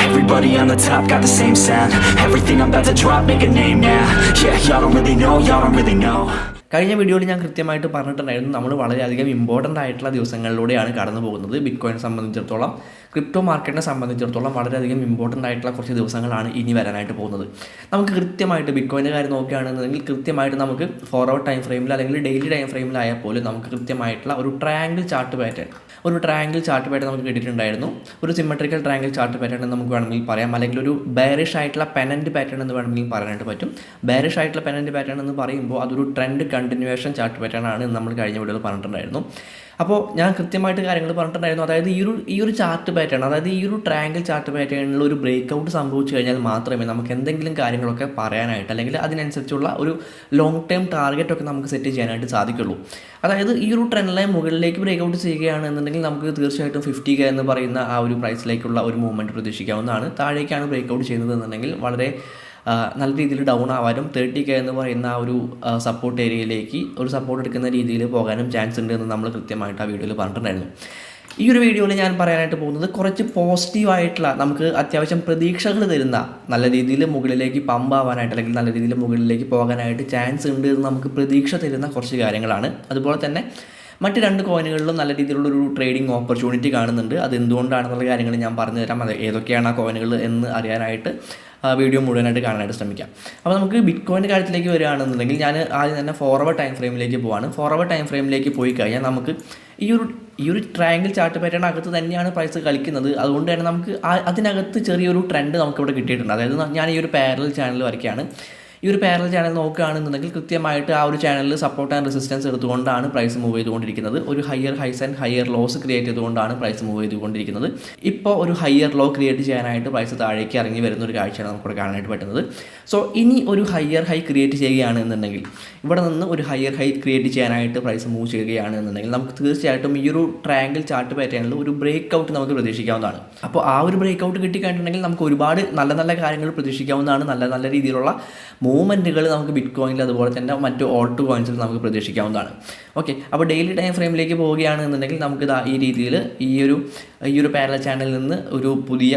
Everybody on the top got the same sound. Everything I'm about to drop, make a name now. Yeah, y'all don't really know, y'all don't really know. കഴിഞ്ഞ വീഡിയോയിൽ ഞാൻ കൃത്യമായിട്ട് പറഞ്ഞിട്ടുണ്ടായിരുന്നു നമ്മൾ വളരെയധികം important ആയിട്ടുള്ള ദിവസങ്ങളിലൂടെയാണ് കടന്നു പോകുന്നത്. ബിറ്റ്കോയിനെ സംബന്ധിച്ചിടത്തോളം, ക്രിപ്റ്റോ മാർക്കറ്റിനെ സംബന്ധിച്ചിടത്തോളം വളരെയധികം ഇമ്പോർട്ടൻ്റ് ആയിട്ടുള്ള കുറച്ച് ദിവസങ്ങളാണ് ഇനി വരാനായിട്ട് പോകുന്നത്. നമുക്ക് കൃത്യമായിട്ട് ബിറ്റ്കോയിൻ്റെ കാര്യം നോക്കുകയാണെന്നുണ്ടെങ്കിൽ കൃത്യമായിട്ട് നമുക്ക് ഫോർവേഡ് ടൈം ഫ്രെയിമിൽ അല്ലെങ്കിൽ ഡെയിലി ടൈം ഫ്രെയിമിലായാൽ പോലും നമുക്ക് കൃത്യമായിട്ടുള്ള ഒരു ട്രയാങ്കിൾ ചാർട്ട് പാറ്റേൺ നമുക്ക് കിട്ടിയിട്ടുണ്ടായിരുന്നു. ഒരു സിമെട്രിക്കൽ ട്രയാങ്കിൾ ചാർട്ട് പാറ്റേൺ എന്ന് നമുക്ക് വേണമെങ്കിൽ പറയാം, അല്ലെങ്കിൽ ഒരു ബെയറിഷ് ആയിട്ടുള്ള പെനൻറ്റ് പാറ്റേൺ എന്ന് വേണമെങ്കിൽ പറയാനായിട്ട് പറ്റും. ബെയറിഷ് ആയിട്ടുള്ള പെനൻറ്റ് പാറ്റേൺ എന്ന് പറയുമ്പോൾ അതൊരു ട്രെൻഡ് കണ്ടിന്യൂവേഷൻ ചാർട്ട് പാറ്റേൺ ആണ് നമ്മൾ കഴിഞ്ഞ വീഡിയോയിൽ പറഞ്ഞിട്ടുണ്ടായിരുന്നു. അപ്പോൾ ഞാൻ കൃത്യമായിട്ട് കാര്യങ്ങൾ പറഞ്ഞിട്ടുണ്ടായിരുന്നു. അതായത് ഈ ഒരു ചാർട്ട് പാറ്റേൺ, അതായത് ഈ ഒരു ട്രയാങ്കിൾ ചാർട്ട് പാറ്റേണിൽ ഒരു ബ്രേക്ക് ഔട്ട് സംഭവിച്ചു കഴിഞ്ഞാൽ മാത്രമേ നമുക്ക് എന്തെങ്കിലും കാര്യങ്ങളൊക്കെ പറയാനായിട്ട് അല്ലെങ്കിൽ അതിനനുസരിച്ചുള്ള ഒരു ലോങ് ടേം ടാർഗറ്റൊക്കെ നമുക്ക് സെറ്റ് ചെയ്യാനായിട്ട് സാധിക്കുള്ളൂ. അതായത് ഈ ഒരു ട്രെൻഡ് ലൈൻ മുകളിലേക്ക് ബ്രേക്ക് ഔട്ട് ചെയ്യുകയാണെന്നുണ്ടെങ്കിൽ നമുക്ക് തീർച്ചയായിട്ടും 50K എന്ന് പറയുന്ന ആ ഒരു പ്രൈസിലേക്കുള്ള ഒരു മൂവ്മെൻറ്റ് പ്രതീക്ഷിക്കാവുന്നതാണ്. താഴേക്കാണ് ബ്രേക്ക് ഔട്ട് ചെയ്യുന്നത് എന്നുണ്ടെങ്കിൽ വളരെ നല്ല രീതിയിൽ ഡൗൺ ആവാനും 30K എന്ന് പറയുന്ന ആ ഒരു സപ്പോർട്ട് ഏരിയയിലേക്ക് ഒരു സപ്പോർട്ട് എടുക്കുന്ന രീതിയിൽ പോകാനും ചാൻസ് ഉണ്ട് എന്ന് നമ്മൾ കൃത്യമായിട്ട് ആ വീഡിയോയിൽ പറഞ്ഞിട്ടുണ്ടായിരുന്നു. ഈ ഒരു വീഡിയോയിൽ ഞാൻ പറയാനായിട്ട് പോകുന്നത് കുറച്ച് പോസിറ്റീവായിട്ടുള്ള, നമുക്ക് അത്യാവശ്യം പ്രതീക്ഷകൾ തരുന്ന, നല്ല രീതിയിൽ മുകളിലേക്ക് പമ്പാവാനായിട്ട് അല്ലെങ്കിൽ നല്ല രീതിയിൽ മുകളിലേക്ക് പോകാനായിട്ട് ചാൻസ് ഉണ്ട് എന്ന് നമുക്ക് പ്രതീക്ഷ തരുന്ന കുറച്ച് കാര്യങ്ങളാണ്. അതുപോലെ തന്നെ മറ്റ് 2 കോയിനുകളിലും നല്ല രീതിയിലുള്ളൊരു ട്രേഡിംഗ് ഓപ്പർച്യൂണിറ്റി കാണുന്നുണ്ട്. അത് എന്തുകൊണ്ടാണെന്നുള്ള കാര്യങ്ങൾ ഞാൻ പറഞ്ഞു തരാം. അത് ഏതൊക്കെയാണ് ആ കോയിനുകൾ എന്ന് അറിയാനായിട്ട് വീഡിയോ മുഴുവനായിട്ട് കാണാനായിട്ട് ശ്രമിക്കാം. അപ്പോൾ നമുക്ക് ബിറ്റ്കോയിൻ്റെ കാര്യത്തിലേക്ക് വരികയാണെന്നുണ്ടെങ്കിൽ ഞാൻ ആദ്യം തന്നെ ഫോർവേഡ് ടൈം ഫ്രെയിമിലേക്ക് പോവാണ്. ഫോർവേഡ് ടൈം ഫ്രെയിമിലേക്ക് പോയി കഴിഞ്ഞാൽ നമുക്ക് ഈ ഒരു ട്രയാങ്കിൾ ചാർട്ട് പാറ്റേൺ അകത്ത് തന്നെയാണ് പ്രൈസ് കളിക്കുന്നത്. അതുകൊണ്ട് തന്നെ നമുക്ക് അതിനകത്ത് ചെറിയൊരു ട്രെൻഡ് നമുക്കിവിടെ കിട്ടിയിട്ടുണ്ട്. അതായത് ഞാൻ ഈ ഒരു പാരലൽ ചാനൽ വരയ്ക്കുകയാണ്. ഈ ഒരു പാരലൽ ചാനൽ നോക്കുകയാണെന്നുണ്ടെങ്കിൽ കൃത്യമായിട്ട് ആ ഒരു ചാനലിൽ സപ്പോർട്ട് ആൻഡ് റെസിസ്റ്റൻസ് എടുത്തുകൊണ്ടാണ് പ്രൈസ് മൂവ് ചെയ്തുകൊണ്ടിരിക്കുന്നത്. ഒരു higher highs and higher lows create ചെയ്തുകൊണ്ടാണ് പ്രൈസ് മൂവ് ചെയ്തുകൊണ്ടിരിക്കുന്നത്. ഇപ്പോൾ ഒരു ഹയർ ലോ ക്രിയേറ്റ് ചെയ്യാനായിട്ട് പ്രൈസ് താഴേക്ക് ഇറങ്ങി വരുന്ന ഒരു കാഴ്ചയാണ് നമുക്കിവിടെ കാണാനായിട്ട് പറ്റുന്നത്. സോ ഇനി ഒരു ഹയർ ഹൈ ക്രിയേറ്റ് ചെയ്യുകയാണെന്നുണ്ടെങ്കിൽ, ഇവിടെ നിന്ന് ഒരു ഹയർ ഹൈ ക്രിയേറ്റ് ചെയ്യാനായിട്ട് പ്രൈസ് മൂവ് ചെയ്യുകയാണെന്നുണ്ടെങ്കിൽ നമുക്ക് തീർച്ചയായിട്ടും ഈ ഒരു ട്രയാങ്കിൾ ചാർട്ട് പാറ്റേണിൽ ഒരു ബ്രേക്ക് ഔട്ട് നമുക്ക് പ്രതീക്ഷിക്കാവുന്നതാണ്. അപ്പോൾ ആ ഒരു ബ്രേക്ക് ഔട്ട് കിട്ടിക്കഴിഞ്ഞിട്ടുണ്ടെങ്കിൽ നമുക്ക് ഒരുപാട് നല്ല നല്ല കാര്യങ്ങൾ പ്രതീക്ഷിക്കാവുന്നതാണ്. നല്ല നല്ല രീതിയിലുള്ള മൂവ്മെൻറ്റുകൾ നമുക്ക് ബിറ്റ്കോയിനിൽ അതുപോലെ തന്നെ മറ്റു ഓൾട്ട് കോയിൻസിൽ നമുക്ക് പ്രതീക്ഷിക്കാവുന്നതാണ്. ഓക്കെ, അപ്പോൾ ഡെയിലി ടൈം ഫ്രെയിമിലേക്ക് പോവുകയാണെന്നുണ്ടെങ്കിൽ നമുക്ക് ഈ രീതിയിൽ ഈ ഒരു പാരലൽ ചാനലിൽ നിന്ന്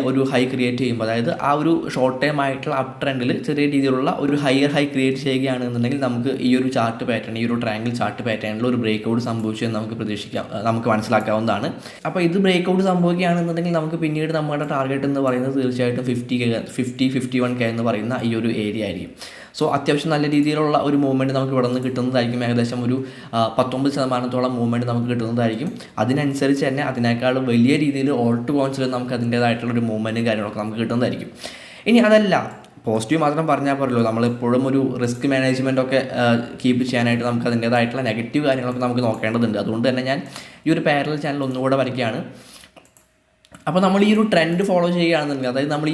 ഒരു ഹൈ ക്രിയേറ്റ് ചെയ്യുമ്പോൾ, അതായത് ആ ഒരു ഷോർട്ട് ടൈം ആയിട്ടുള്ള അപ് ട്രെൻഡിൽ ചെറിയ രീതിയിലുള്ള ഒരു ഹയർ ഹൈ ക്രിയേറ്റ് ചെയ്യുകയാണെന്നുണ്ടെങ്കിൽ നമുക്ക് ഈ ഒരു ചാർട്ട് പാറ്റേൺ, ഈ ഒരു ട്രയാങ്കിൾ ചാർട്ട് പാറ്റേണിൽ ഒരു ബ്രേക്ക് ഔട്ട് സംഭവിച്ചു എന്ന് നമുക്ക് മനസ്സിലാക്കാവുന്നതാണ്. അപ്പോൾ ഇത് ബ്രേക്ക് ഔട്ട് സംഭവിക്കുകയാണെന്നുണ്ടെങ്കിൽ നമുക്ക് പിന്നീട് നമ്മുടെ ടാർഗറ്റ് എന്ന് പറയുന്നത് തീർച്ചയായിട്ടും 51K എന്ന് പറയുന്ന ഈ ഒരു ഏരിയ ആയിരിക്കും. സോ അത്യാവശ്യം നല്ല രീതിയിലുള്ള ഒരു മൂവ്മെൻറ്റ് നമുക്ക് ഇവിടെ നിന്ന് കിട്ടുന്നതായിരിക്കും. ഏകദേശം ഒരു 19% മൂവ്മെൻറ്റ് നമുക്ക് കിട്ടുന്നതായിരിക്കും. അതിനനുസരിച്ച് തന്നെ അതിനേക്കാൾ വലിയ രീതിയിൽ ഓൾട്ട് കോയിൻസിൽ നമുക്ക് അതിൻ്റേതായിട്ടുള്ളൊരു മൂവ്മെൻറ്റും കാര്യങ്ങളൊക്കെ നമുക്ക് കിട്ടുന്നതായിരിക്കും. ഇനി അതല്ല, പോസിറ്റീവ് മാത്രം പറഞ്ഞാൽ പോരല്ലോ, നമ്മളെപ്പോഴും ഒരു റിസ്ക് മാനേജ്മെൻ്റ് ഒക്കെ കീപ്പ് ചെയ്യാനായിട്ട് നമുക്ക് അതിൻ്റേതായിട്ടുള്ള നെഗറ്റീവ് കാര്യങ്ങളൊക്കെ നമുക്ക് നോക്കേണ്ടതുണ്ട്. അതുകൊണ്ട് തന്നെ ഞാൻ ഈ ഒരു പാരലൽ ചാനൽ ഒന്നുകൂടെ വരയ്ക്കുകയാണ്. അപ്പോൾ നമ്മൾ ഈ ഒരു ട്രെൻഡ് ഫോളോ ചെയ്യുകയാണെന്നുണ്ടെങ്കിൽ, അതായത് നമ്മൾ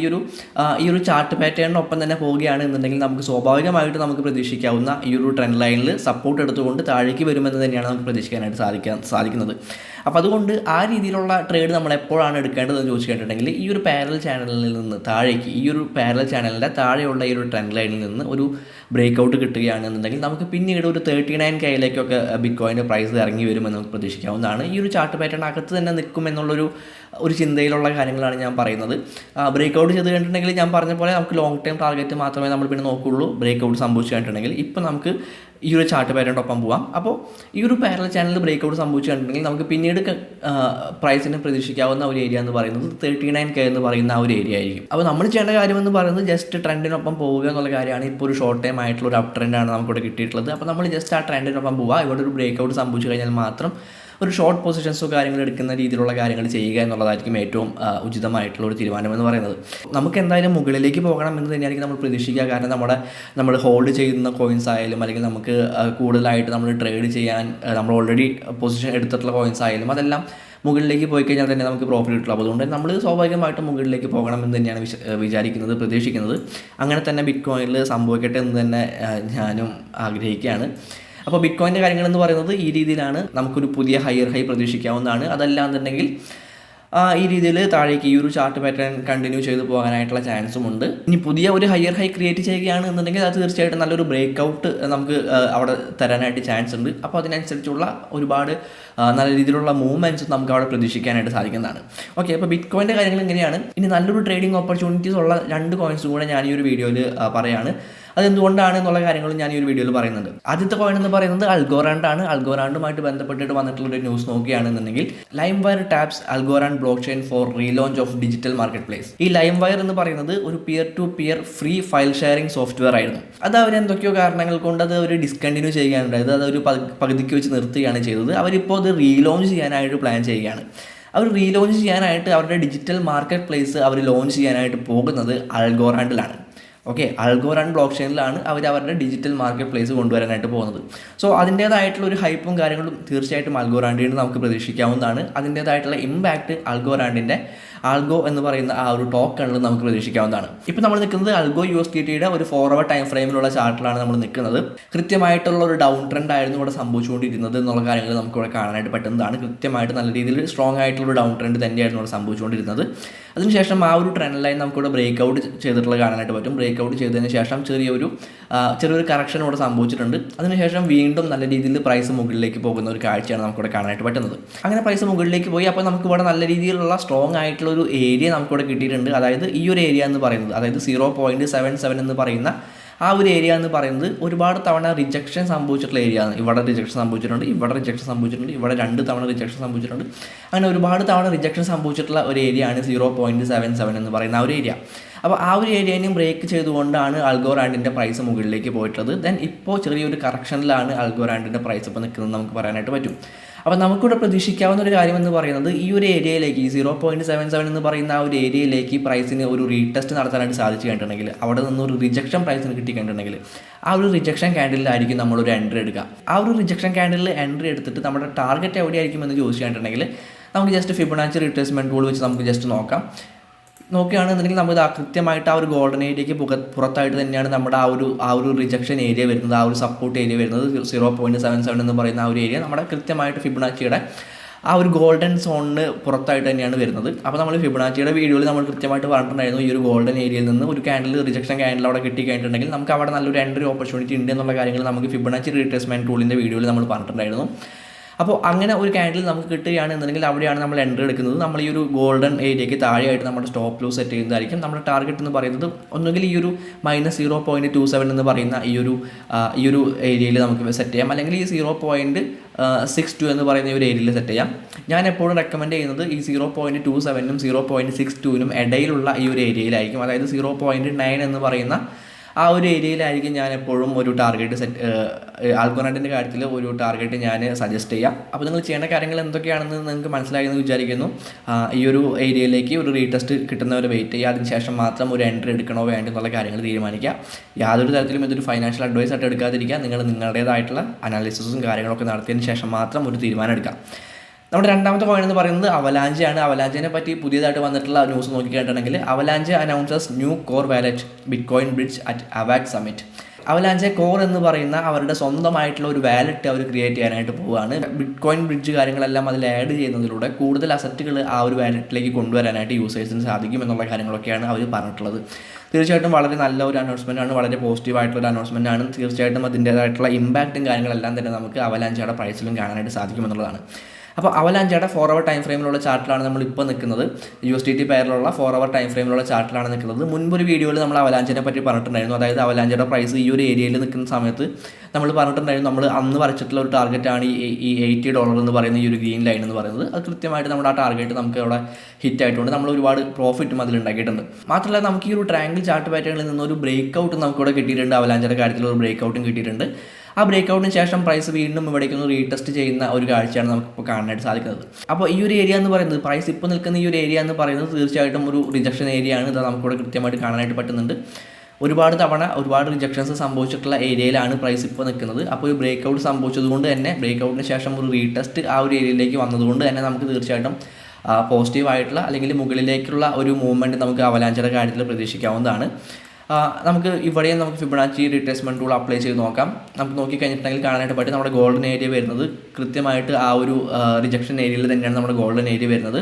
ഈ ഒരു ചാർട്ട് പാറ്റേണിനൊപ്പം തന്നെ പോവുകയാണെന്നുണ്ടെങ്കിൽ നമുക്ക് സ്വാഭാവികമായിട്ട് നമുക്ക് പ്രതീക്ഷിക്കാവുന്ന ഈ ഒരു ട്രെൻഡ് ലൈനിൽ സപ്പോർട്ട് എടുത്തുകൊണ്ട് താഴേക്ക് വരുമെന്ന് തന്നെയാണ് നമുക്ക് പ്രതീക്ഷിക്കാനായിട്ട് സാധിക്കുന്നത്. അപ്പോൾ അതുകൊണ്ട് ആ രീതിയിലുള്ള ട്രേഡ് നമ്മൾ എപ്പോഴാണ് എടുക്കേണ്ടതെന്ന് ചോദിച്ചു കേട്ടിട്ടുണ്ടെങ്കിൽ, ഈ ഒരു പാരലൽ ചാനലിൽ നിന്ന് താഴേക്ക്, ഈ ഒരു പാരലൽ ചാനലിൻ്റെ താഴെയുള്ള ഈ ഒരു ട്രെൻഡ് ലൈനിൽ നിന്ന് ഒരു ബ്രേക്ക് ഔട്ട് കിട്ടുകയാണെന്നുണ്ടെങ്കിൽ നമുക്ക് പിന്നീട് ഒരു 39Kയിലേക്കൊക്കെ ബിറ്റ്കോയിൻ്റെ പ്രൈസ് ഇറങ്ങി വരുമെന്ന് നമുക്ക് പ്രതീക്ഷിക്കാവുന്നതാണ്. ഈ ഒരു ചാർട്ട് പാറ്റേൺ അകത്ത് തന്നെ നിൽക്കുമെന്നുള്ളൊരു ചിന്തയിലുള്ള കാര്യങ്ങളാണ് ഞാൻ പറയുന്നത്. ബ്രേക്ക് ഔട്ട് ചെയ്ത് കഴിഞ്ഞിട്ടുണ്ടെങ്കിൽ ഞാൻ പറഞ്ഞ പോലെ നമുക്ക് ലോങ് ടൈം ടാർഗറ്റ് മാത്രമേ നമ്മൾ പിന്നെ നോക്കുകയുള്ളൂ. ബ്രേക്ക് ഔട്ട് സംഭവിച്ചു കഴിഞ്ഞിട്ടുണ്ടെങ്കിൽ ഇപ്പോൾ നമുക്ക് ഈ ഒരു ചാർട്ട് പാറ്റേണിനൊപ്പം പോവാം. അപ്പോൾ ഈ ഒരു പാരലൽ ചാനലിൽ ബ്രേക്ക് ഔട്ട് സംഭവിച്ചു കഴിഞ്ഞിട്ടുണ്ടെങ്കിൽ നമുക്ക് പിന്നീട് പ്രൈസിന് പ്രതീക്ഷിക്കാവുന്ന ഒരു ഏരിയ എന്ന് പറയുന്നത് 39K എന്ന് പറയുന്ന ആ ഒരു ഏരിയ ആയിരിക്കും. അപ്പോൾ നമ്മൾ ചെയ്യേണ്ട കാര്യമെന്ന് പറയുന്നത് ജസ്റ്റ് ട്രെൻഡിനൊപ്പം പോവുക എന്നുള്ള കാര്യമാണ്. ഇപ്പോൾ ഒരു ഷോർട്ട് ടൈം ആയിട്ടുള്ള ഒരു അപ് ട്രെൻഡാണ് നമുക്കിവിടെ കിട്ടിയിട്ടുള്ളത്. അപ്പോൾ നമ്മൾ ജസ്റ്റ് ആ ട്രെൻഡിനൊപ്പം പോവുക. ഇവിടെ ഒരു ബ്രേക്ക് ഔട്ട് സംഭവിച്ചു കഴിഞ്ഞാൽ മാത്രം ഒരു ഷോർട്ട് പൊസിഷൻസോ കാര്യങ്ങൾ എടുക്കുന്ന രീതിയിലുള്ള കാര്യങ്ങൾ ചെയ്യുക എന്നുള്ളതായിരിക്കും ഏറ്റവും ഉചിതമായിട്ടുള്ള ഒരു തീരുമാനമെന്ന് പറയുന്നത്. നമുക്ക് എന്തായാലും മുകളിലേക്ക് പോകണം എന്ന് തന്നെയായിരിക്കും നമ്മൾ പ്രതീക്ഷിക്കുക. കാരണം നമ്മൾ ഹോൾഡ് ചെയ്യുന്ന കോയിൻസ് ആയാലും അല്ലെങ്കിൽ നമുക്ക് കൂടുതലായിട്ട് നമ്മൾ ട്രേഡ് ചെയ്യാൻ നമ്മൾ ഓൾറെഡി പൊസിഷൻ എടുത്തിട്ടുള്ള കോയിൻസ് ആയാലും അതെല്ലാം മുകളിലേക്ക് പോയി കഴിഞ്ഞാൽ തന്നെ നമുക്ക് പ്രോഫിറ്റ് കിട്ടുള്ളൂ. അതുകൊണ്ട് നമ്മൾ സ്വാഭാവികമായിട്ടും മുകളിലേക്ക് പോകണമെന്ന് തന്നെയാണ് പ്രതീക്ഷിക്കുന്നത്. അങ്ങനെ തന്നെ ബിറ്റ്കോയിനിൽ സംഭവിക്കട്ടെ എന്ന് തന്നെ ഞാനും ആഗ്രഹിക്കുകയാണ്. അപ്പോൾ ബിറ്റ്കോയിൻ്റെ കാര്യങ്ങളെന്ന് പറയുന്നത് ഈ രീതിയിലാണ്. നമുക്കൊരു പുതിയ ഹയർ ഹൈ പ്രതീക്ഷിക്കാവുന്നതാണ്. അതല്ലാന്നുണ്ടെങ്കിൽ ഈ രീതിയിൽ താഴേക്ക് ഈ ഒരു ചാർട്ട് പാറ്റേൺ കണ്ടിന്യൂ ചെയ്ത് പോകാനായിട്ടുള്ള ചാൻസും ഉണ്ട്. ഇനി പുതിയ ഒരു ഹയർ ഹൈ ക്രിയേറ്റ് ചെയ്യുകയാണ് എന്നുണ്ടെങ്കിൽ അത് തീർച്ചയായിട്ടും നല്ലൊരു ബ്രേക്ക് ഔട്ട് നമുക്ക് അവിടെ തരാനായിട്ട് ചാൻസ് ഉണ്ട്. അപ്പോൾ അതിനനുസരിച്ചുള്ള ഒരുപാട് നല്ല രീതിയിലുള്ള മൂവ്മെൻറ്റ്സ് നമുക്ക് അവിടെ പ്രതീക്ഷിക്കാനായിട്ട് സാധിക്കുന്നതാണ്. ഓക്കെ, അപ്പോൾ ബിറ്റ് കോയിൻ്റെ കാര്യങ്ങൾ എങ്ങനെയാണ്? ഇനി നല്ലൊരു ട്രേഡിംഗ് ഓപ്പർച്യൂണിറ്റീസ് ഉള്ള 2 കോയിൻസും കൂടെ ഞാൻ ഈ ഒരു വീഡിയോയിൽ പറയാണ്. അതെന്തുകൊണ്ടാണ് എന്നുള്ള കാര്യങ്ങളും ഞാൻ ഈ ഒരു വീഡിയോയിൽ പറയുന്നുണ്ട്. ആദ്യത്തെ കോയിൻ എന്ന് പറയുന്നത് അൽഗോറാൻഡ് ആണ്. അൽഗോറാൻഡുമായിട്ട് ബന്ധപ്പെട്ടിട്ട് വന്നിട്ടുള്ള ഒരു ന്യൂസ് നോക്കുകയാണെന്നുണ്ടെങ്കിൽ LimeWire taps Algorand blockchain for relaunch of digital marketplace. ഈ ലൈം വയർ എന്ന് പറയുന്നത് ഒരു peer to peer free file sharing software ആയിരുന്നു. അത് അവർ എന്തൊക്കെയോ കാരണങ്ങൾ കൊണ്ട് അത് അവർ ഡിസ്കണ്ടിന്യൂ ചെയ്യുകയാണുണ്ടായത്. അതൊരു പകുതിക്ക് വെച്ച് നിർത്തുകയാണ് ചെയ്തത്. അവരിപ്പോൾ അത് റീലോഞ്ച് ചെയ്യാനായിട്ട് പ്ലാൻ ചെയ്യുകയാണ്. അവർ റീലോഞ്ച് ചെയ്യാനായിട്ട് അവരുടെ ഡിജിറ്റൽ മാർക്കറ്റ് പ്ലേസ് അവർ ലോഞ്ച് ചെയ്യാനായിട്ട് പോകുന്നത് അൽഗോറാൻഡിലാണ്. ഓക്കെ, അൽഗോറാൻഡ് ബ്ലോക്ക് ചെയിനിലാണ് അവർ അവരുടെ ഡിജിറ്റൽ മാർക്കറ്റ് പ്ലേസ് കൊണ്ടുവരാനായിട്ട് പോകുന്നത്. സോ അതിൻ്റേതായിട്ടുള്ള ഒരു ഹൈപ്പും കാര്യങ്ങളും തീർച്ചയായിട്ടും അൽഗോറാൻഡിൽ നിന്ന് നമുക്ക് പ്രതീക്ഷിക്കാവുന്നതാണ്. അതിൻ്റേതായിട്ടുള്ള ഇമ്പാക്റ്റ് അൽഗോറാൻഡിൻ്റെ ആൽഗോ എന്ന് പറയുന്ന ആ ഒരു ടോക്കണിൽ നമുക്ക് പ്രതീക്ഷിക്കാവുന്നതാണ്. ഇപ്പോൾ നമ്മൾ നിൽക്കുന്നത് അൽഗോ USDTയുടെ ഒരു 4 hour ടൈം ഫ്രെയിമിലുള്ള ചാർട്ടിലാണ് നമ്മൾ നിൽക്കുന്നത്. കൃത്യമായിട്ടുള്ള ഒരു ഡൗൺ ട്രെൻഡ് ആയിരുന്നു ഇവിടെ സംഭവിച്ചുകൊണ്ടിരുന്നത് എന്നുള്ള കാര്യങ്ങൾ നമുക്കിവിടെ കാണാനായിട്ട് പറ്റുന്നതാണ്. കൃത്യമായിട്ട് നല്ല രീതിയിൽ സ്ട്രോങ് ആയിട്ടുള്ള ഡൗൺ ട്രെൻഡ് തന്നെയായിരുന്നു ഇവിടെ സംഭവിച്ചുകൊണ്ടിരുന്നത്. അതിനുശേഷം ആ ഒരു ട്രെൻഡ് ലൈൻ നമുക്കിവിടെ ബ്രേക്ക് ഔട്ട് ചെയ്തിട്ടുള്ള കാണാനായിട്ട് പറ്റും. ബ്രേക്ക് ഔട്ട് ചെയ്തതിന് ശേഷം ചെറിയൊരു കറക്ഷൻ ഇവിടെ സംഭവിച്ചിട്ടുണ്ട്. അതിനുശേഷം വീണ്ടും നല്ല രീതിയിൽ പ്രൈസ് മുകളിലേക്ക് പോകുന്ന ഒരു കാഴ്ചയാണ് നമുക്കിവിടെ കാണാനായിട്ട് പറ്റുന്നത്. അങ്ങനെ പ്രൈസ് മുകളിലേക്ക് പോയി അപ്പോൾ നമുക്കിവിടെ നല്ല രീതിയിലുള്ള സ്ട്രോങ് ആയിട്ടുള്ള ഒരു ഏരിയ നമുക്കിവിടെ കിട്ടിയിട്ടുണ്ട്. അതായത് ഈ ഒരു ഏരിയ എന്ന് പറയുന്നത്, അതായത് 0.77 എന്ന് പറയുന്ന ആ ഒരു ഏരിയ എന്ന് പറയുന്നത് ഒരുപാട് തവണ റിജക്ഷൻ സംഭവിച്ചിട്ടുള്ള ഏരിയ ആണ്. ഇവിടെ റിജക്ഷൻ സംഭവിച്ചിട്ടുണ്ട്, ഇവിടെ റിജക്ഷൻ സംഭവിച്ചിട്ടുണ്ട്, ഇവിടെ 2 തവണ റിജക്ഷൻ സംഭവിച്ചിട്ടുണ്ട്. അങ്ങനെ ഒരുപാട് തവണ റിജക്ഷൻ സംഭവിച്ചിട്ടുള്ള ഒരു ഏരിയ ആണ് 0.77 എന്ന് പറയുന്ന ആ ഒരു ഏരിയ. അപ്പോൾ ആ ഒരു ഏരിയയും ബ്രേക്ക് ചെയ്തുകൊണ്ടാണ് അൽഗോറാൻഡിൻ്റെ പ്രൈസ് മുകളിലേക്ക് പോയിട്ടുള്ളത്. ദെൻ ഇപ്പോൾ ചെറിയൊരു കറക്ഷനിലാണ് അൽഗോറാൻഡിൻ്റെ പ്രൈസ് ഇപ്പോൾ നിൽക്കുന്നത് നമുക്ക് പറയാനായിട്ട് പറ്റും. അപ്പോൾ നമുക്കിവിടെ പ്രതീക്ഷിക്കാവുന്ന ഒരു കാര്യം എന്ന് പറയുന്നത് ഈ ഒരു ഏരിയയിലേക്ക്, ഈ 0.77 എന്ന് പറയുന്ന ആ ഒരു ഏരിയയിലേക്ക് പ്രൈസിന് ഒരു റീടെസ്റ്റ് നടത്താനായിട്ട് സാധിച്ചു കഴിഞ്ഞിട്ടുണ്ടെങ്കിൽ, അവിടെ നിന്ന് ഒരു റിജക്ഷൻ പ്രൈസിന് കിട്ടിക്കഴിഞ്ഞിട്ടുണ്ടെങ്കിൽ ആ ഒരു റിജക്ഷൻ ക്യാൻഡിലായിരിക്കും നമ്മളൊരു എൻട്രി എടുക്കുക. ആ ഒരു റിജക്ഷൻ ക്യാൻഡിൽ എൻട്രി എടുത്തിട്ട് നമ്മുടെ ടാർഗറ്റ് എവിടെയായിരിക്കും എന്ന് ചോദിച്ചു കഴിഞ്ഞിട്ടുണ്ടെങ്കിൽ നമുക്ക് ജസ്റ്റ് ഫിബൊനാച്ചി റിട്രേസ്മെൻറ്റ് ടൂൾ വെച്ച് നമുക്ക് ജസ്റ്റ് നോക്കുകയാണെന്നുണ്ടെങ്കിൽ നമുക്ക് കൃത്യമായിട്ട് ആ ഒരു ഗോൾഡൻ ഏരിയയ്ക്ക് പുറത്തായിട്ട് തന്നെയാണ് നമ്മുടെ ആ ഒരു റിജക്ഷൻ ഏരിയ വരുന്നത്, ആ ഒരു സപ്പോർട്ട് ഏരിയ വരുന്നത്. 0.77 എന്ന് പറയുന്ന ആ ഒരു ഏരിയ നമ്മുടെ കൃത്യമായിട്ട് ഫിബൊനാച്ചിയുടെ ആ ഒരു ഗോൾഡൻ സോണിന് പുറത്തായിട്ട് തന്നെയാണ് വരുന്നത്. അപ്പോൾ നമ്മൾ ഫിബൊനാച്ചിയുടെ വീഡിയോയിൽ നമ്മൾ കൃത്യമായിട്ട് പറഞ്ഞിട്ടുണ്ടായിരുന്നു ഈ ഒരു ഗോൾഡൻ ഏരിയയിൽ നിന്ന് ഒരു റിജക്ഷൻ ക്യാൻഡിൽ അവിടെ കിട്ടിക്കഴിഞ്ഞിട്ടുണ്ടെങ്കിൽ നമുക്ക് അവിടെ നല്ലൊരു എൻട്രി ഓപ്പർച്യൂണിറ്റി ഉണ്ട് എന്നുള്ള കാര്യങ്ങൾ നമുക്ക് ഫിബൊനാച്ചി റിട്രേസ്മെൻറ്റ് ടൂളിൻ്റെ വീഡിയോയിൽ നമ്മൾ പറഞ്ഞിട്ടുണ്ടായിരുന്നു. അപ്പോൾ അങ്ങനെ ഒരു ക്യാൻഡിൽ നമുക്ക് കിട്ടുകയാണെന്നുണ്ടെങ്കിൽ അവിടെയാണ് നമ്മൾ എൻട്രി എടുക്കുന്നത്. നമ്മൾ ഈ ഒരു ഗോൾഡൻ ഏരിയയ്ക്ക് താഴെയായിട്ട് നമ്മുടെ സ്റ്റോപ്പ് ലോസ് സെറ്റ് ചെയ്യുന്നതായിരിക്കും. നമ്മുടെ ടാർഗറ്റ് എന്ന് പറയുന്നത് ഒന്നുകിൽ ഈ ഒരു -0.27 എന്ന് പറയുന്ന ഈ ഒരു ഏരിയയിൽ നമുക്ക് സെറ്റ് ചെയ്യാം, അല്ലെങ്കിൽ ഈ 0.62 എന്ന് പറയുന്ന ഈ ഒരു ഏരിയയിൽ സെറ്റ് ചെയ്യാം. ഞാൻ എപ്പോഴും റെക്കമെൻഡ് ചെയ്യുന്നത് ഈ 0.27നും 0.62നും ഇടയിലുള്ള ഈ ഒരു ഏരിയയിലായിരിക്കും. അതായത് 0.9 എന്ന് പറയുന്ന ആ ഒരു ഏരിയയിലായിരിക്കും ഞാൻ എപ്പോഴും ഒരു ടാർഗറ്റ് അൽഗോറാൻഡിൻ്റെ കാര്യത്തിൽ ഒരു ടാർഗറ്റ് ഞാൻ സജസ്റ്റ് ചെയ്യാം. അപ്പോൾ നിങ്ങൾ ചെയ്യേണ്ട കാര്യങ്ങൾ എന്തൊക്കെയാണെന്ന് നിങ്ങൾക്ക് മനസ്സിലായെന്ന് വിചാരിക്കുന്നു. ഈ ഒരു ഏരിയയിലേക്ക് ഒരു റീടെസ്റ്റ് കിട്ടുന്നവരെ വെയിറ്റ് ചെയ്യുക. അതിനുശേഷം മാത്രം ഒരു എൻട്രി എടുക്കണോ വേണ്ടോ എന്നുള്ള കാര്യങ്ങൾ തീരുമാനിക്കുക. യാതൊരു തരത്തിലും ഇതൊരു ഫൈനാൻഷ്യൽ അഡ്വൈസ് ആയിട്ട് എടുക്കാതിരിക്കുക. നിങ്ങൾ നിങ്ങളുടേതായിട്ടുള്ള അനാലിസിസും കാര്യങ്ങളൊക്കെ നടത്തിയതിന് ശേഷം മാത്രം ഒരു തീരുമാനം എടുക്കാം. നമ്മുടെ രണ്ടാമത്തെ കോയിൻ എന്ന് പറയുന്നത് അവലാഞ്ചയാണ്. അവലാഞ്ചിനെ പറ്റി പുതിയതായിട്ട് വന്നിട്ടുള്ള ന്യൂസ് നോക്കിയിട്ടുണ്ടെങ്കിൽ Avalanche announces new Core wallet Bitcoin bridge at Avax summit. Avalanche Core എന്ന് പറയുന്ന അവരുടെ സ്വന്തമായിട്ടുള്ള ഒരു വാലറ്റ് അവർ ക്രിയേറ്റ് ചെയ്യാനായിട്ട് പോവുകയാണ്. ബിറ്റ്കോയിൻ ബ്രിഡ്ജ് കാര്യങ്ങളെല്ലാം അതിൽ ആഡ് ചെയ്യുന്നതിലൂടെ കൂടുതൽ അസറ്റുകൾ ആ ഒരു വാലറ്റിലേക്ക് കൊണ്ടുവരാനായിട്ട് യൂസേഴ്സിന് സാധിക്കും എന്നുള്ള കാര്യങ്ങളൊക്കെയാണ് അവർ പറഞ്ഞിട്ടുള്ളത്. തീർച്ചയായിട്ടും വളരെ നല്ല ഒരു അനൗൺസ്മെൻ്റ് ആണ്, വളരെ പോസിറ്റീവായിട്ടുള്ള അനൗൺസ്മെൻ്റ് ആണ്. തീർച്ചയായിട്ടും അതിൻ്റേതായിട്ടുള്ള ഇമ്പാക്റ്റും കാര്യങ്ങളെല്ലാം തന്നെ നമുക്ക് അവലാഞ്ചയുടെ പ്രൈസിലും കാണാനായിട്ട് സാധിക്കുമെന്നുള്ളതാണ്. അപ്പോൾ അവലാഞ്ചയുടെ 4 hour ടൈം ഫ്രെയിമിലുള്ള ചാർട്ടിലാണ് നമ്മളിപ്പോൾ നിൽക്കുന്നത്. USDT പെയറിലുള്ള 4 hour ടൈം ഫ്രെയിമിലുള്ള ചാർട്ടിലാണ് നിൽക്കുന്നത്. മുൻപൊരു വീഡിയോയിൽ നമ്മൾ അവലാഞ്ചിനെ പറ്റി പറഞ്ഞിട്ടുണ്ടായിരുന്നു. അതായത് അവലാഞ്ചയുടെ പ്രൈസ് ഈ ഒരു ഏരിയയിൽ നിൽക്കുന്ന സമയത്ത് നമ്മൾ പറഞ്ഞിട്ടുണ്ടായിരുന്നു, നമ്മൾ അന്ന് വരച്ചിട്ടുള്ള ഒരു ടാർഗറ്റാണ് ഈ $80 എന്ന് പറയുന്ന ഈ ഒരു ഗ്രീൻ ലൈൻ എന്ന് പറയുന്നത്. അത് കൃത്യമായിട്ട് നമ്മുടെ ആ ടാർഗറ്റ് നമുക്ക് അവിടെ ഹിറ്റ് ആയിട്ടുണ്ട്. നമ്മൾ ഒരുപാട് പ്രോഫിറ്റും അതിലുണ്ടാക്കിയിട്ടുണ്ട്. മാത്രമല്ല നമുക്ക് ഈ ഒരു ട്രയാങ്കിൾ ചാർട്ട് പാറ്റേണിൽ നിന്ന് ഒരു ബ്രേക്ക് ഔട്ട് നമുക്കിവിടെ കിട്ടിയിട്ടുണ്ട്. അവലാഞ്ചയുടെ കാര്യത്തിൽ ഒരു ബ്രേക്ക് ഔട്ടും കിട്ടിയിട്ടുണ്ട്. ആ ബ്രേക്ക് ഔട്ടിന് ശേഷം പ്രൈസ് വീണ്ടും ഇവിടേക്ക് ഒന്ന് റീടെസ്റ്റ് ചെയ്യുന്ന ഒരു കാഴ്ചയാണ് നമുക്കിപ്പോൾ കാണാനായിട്ട് സാധിക്കുന്നത്. അപ്പോൾ ഈ ഒരു ഏരിയ എന്ന് പറയുന്നത്, പ്രൈസ് ഇപ്പോൾ നിൽക്കുന്ന ഈ ഒരു ഏരിയ എന്ന് പറയുന്നത് തീർച്ചയായിട്ടും ഒരു റിജക്ഷൻ ഏരിയ ആണ്. ഇത് നമുക്കിവിടെ കൃത്യമായിട്ട് കാണാനായിട്ട് പറ്റുന്നുണ്ട്. ഒരുപാട് തവണ ഒരുപാട് റിജക്ഷൻസ് സംഭവിച്ചിട്ടുള്ള ഏരിയയിലാണ് പ്രൈസ് ഇപ്പോൾ നിൽക്കുന്നത്. അപ്പോൾ ഒരു ബ്രേക്ക് ഔട്ട് സംഭവിച്ചതുകൊണ്ട് തന്നെ ബ്രേക്ക് ഔട്ടിന് ശേഷം ഒരു റീടെസ്റ്റ് ആ ഒരു ഏരിയയിലേക്ക് വന്നതുകൊണ്ട് തന്നെ നമുക്ക് തീർച്ചയായിട്ടും പോസിറ്റീവായിട്ടുള്ള അല്ലെങ്കിൽ മുകളിലേക്കുള്ള ഒരു മൂവ്മെൻറ്റ് നമുക്ക് അവലാഞ്ചയുടെ കാര്യത്തിൽ പ്രതീക്ഷിക്കാവുന്നതാണ്. നമുക്ക് ഇവിടെയും നമുക്ക് ഫിബൊനാച്ചി റിട്രേസ്മെൻറ്റ് ടൂൾ അപ്ലൈ ചെയ്ത് നോക്കാം. നമുക്ക് നോക്കിക്കഴിഞ്ഞിട്ടുണ്ടെങ്കിൽ കാണാനായിട്ട് പറ്റും നമ്മുടെ ഗോൾഡൻ ഏരിയ വരുന്നത് കൃത്യമായിട്ട് ആ ഒരു റിജക്ഷൻ ഏരിയയിൽ തന്നെയാണ് നമ്മുടെ ഗോൾഡൻ ഏരിയ വരുന്നത്.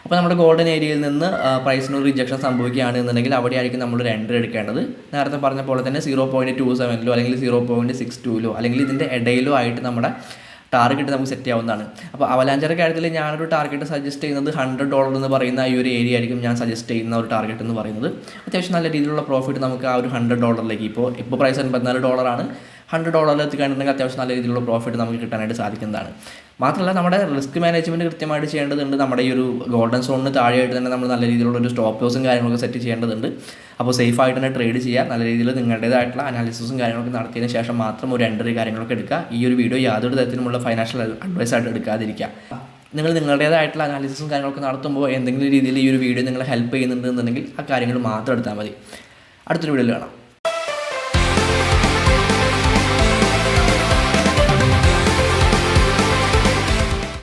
അപ്പോൾ നമ്മുടെ ഗോൾഡൻ ഏരിയയിൽ നിന്ന് പ്രൈസിന് ഒരു റിജക്ഷൻ സംഭവിക്കുകയാണ് എന്നുണ്ടെങ്കിൽ അവിടെയായിരിക്കും നമ്മളൊരു എൻട്രി എടുക്കേണ്ടത്. നേരത്തെ പറഞ്ഞ പോലെ തന്നെ 0.27 അല്ലെങ്കിൽ 0.62 അല്ലെങ്കിൽ ഇതിൻ്റെ ഇടയിലോ ആയിട്ട് നമ്മുടെ ടാർഗറ്റ് നമുക്ക് സെറ്റ് ചെയ്യാവുന്നതാണ്. അപ്പോൾ അവലാഞ്ചയുടെ കാര്യത്തിൽ ഞാനൊരു ടാർഗറ്റ് സജസ്റ്റ് ചെയ്യുന്നത് $100 എന്ന് പറയുന്ന ഈ ഒരു ഏരിയ ആയിരിക്കും ഞാൻ സജസ്റ്റ് ചെയ്യുന്ന ഒരു ടാർഗറ്റ് എന്ന് പറയുന്നത്. അത്യാവശ്യം നല്ല രീതിയിലുള്ള പ്രോഫിറ്റ് നമുക്ക് ആ ഒരു $100 ഇപ്പോൾ പ്രൈസ് $84 $100 എത്തിക്കാനുണ്ടെങ്കിൽ അത്യാവശ്യം നല്ല രീതിയിലുള്ള പ്രോഫിറ്റ് നമുക്ക് കിട്ടാനായിട്ട് സാധിക്കുന്നതാണ്. മാത്രമല്ല നമ്മുടെ റിസ്ക് മാനേജ്മെൻറ്റ് കൃത്യമായിട്ട് ചെയ്യേണ്ടതുണ്ട്. നമ്മുടെ ഈ ഒരു ഗോൾഡൻ സോണിന് താഴെയായിട്ട് തന്നെ നമ്മൾ നല്ല രീതിയിലുള്ള ഒരു സ്റ്റോപ്പ് ലോസും കാര്യങ്ങളൊക്കെ സെറ്റ് ചെയ്യേണ്ടതുണ്ട്. അപ്പോൾ സേഫായിട്ട് തന്നെ ട്രേഡ് ചെയ്യുക, നല്ല രീതിയിൽ നിങ്ങളുടേതായിട്ടുള്ള അനാലിസിസും കാര്യങ്ങളൊക്കെ നടത്തിയതിന് ശേഷം മാത്രം ഒരു എൻട്രി കാര്യങ്ങളൊക്കെ എടുക്കുക. ഈ ഒരു വീഡിയോ യാതൊരു തരത്തിലുമുള്ള ഫൈനാൻഷ്യൽ അഡ്വൈസായിട്ട് എടുക്കാതിരിക്കുക. നിങ്ങൾ നിങ്ങളുടേതായിട്ടുള്ള അനാലിസിസും കാര്യങ്ങളൊക്കെ നടത്തുമ്പോൾ എന്തെങ്കിലും രീതിയിൽ ഈ ഒരു വീഡിയോ നിങ്ങളെ ഹെൽപ്പ് ചെയ്യുന്നുണ്ടെന്നുണ്ടെങ്കിൽ ആ കാര്യങ്ങൾ മാത്രം എടുത്താൽ മതി. അടുത്തൊരു വീഡിയോയിൽ കാണാം.